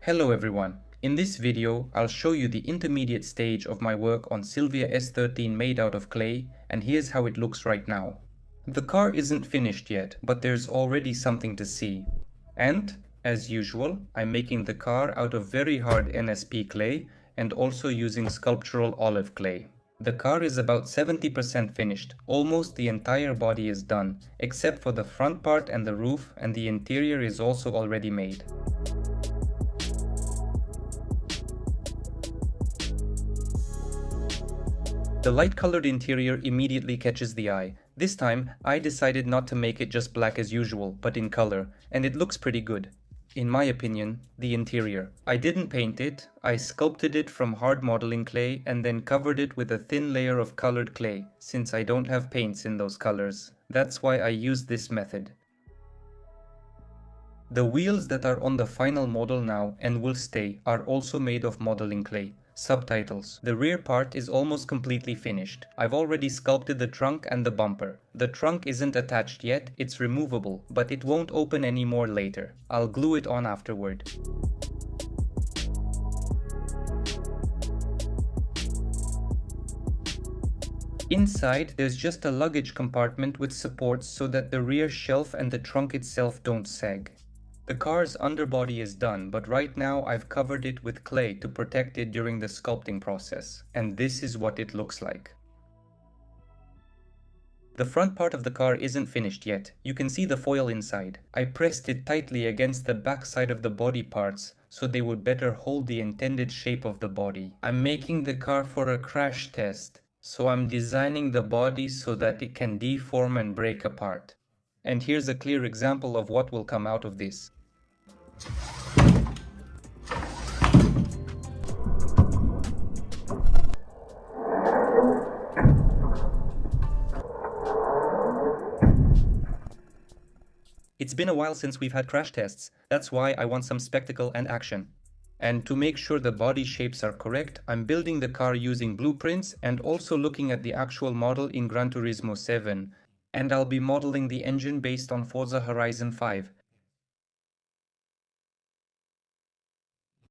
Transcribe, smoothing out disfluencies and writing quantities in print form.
Hello everyone. In this video, I'll show you the intermediate stage of my work on Silvia S13 made out of clay, and here's how it looks right now. The car isn't finished yet, but there's already something to see. And, as usual, I'm making the car out of very hard NSP clay and also using sculptural olive clay. The car is about 70% finished, almost the entire body is done, except for the front part and the roof, and the interior is also already made. The light-colored interior immediately catches the eye. This time, I decided not to make it just black as usual, but in color, and it looks pretty good. In my opinion, the interior. I didn't paint it, I sculpted it from hard modeling clay and then covered it with a thin layer of colored clay, since I don't have paints in those colors. That's why I used this method. The wheels that are on the final model now and will stay are also made of modeling clay. Subtitles. The rear part is almost completely finished. I've already sculpted the trunk and the bumper. The trunk isn't attached yet, it's removable, but it won't open anymore later. I'll glue it on afterward. Inside, there's just a luggage compartment with supports so that the rear shelf and the trunk itself don't sag. The car's underbody is done, but right now I've covered it with clay to protect it during the sculpting process, and this is what it looks like. The front part of the car isn't finished yet. You can see the foil inside. I pressed it tightly against the back side of the body parts so they would better hold the intended shape of the body. I'm making the car for a crash test, so I'm designing the body so that it can deform and break apart. And here's a clear example of what will come out of this. It's been a while since we've had crash tests. That's why I want some spectacle and action. And to make sure the body shapes are correct, I'm building the car using blueprints and also looking at the actual model in Gran Turismo 7. And I'll be modeling the engine based on Forza Horizon 5.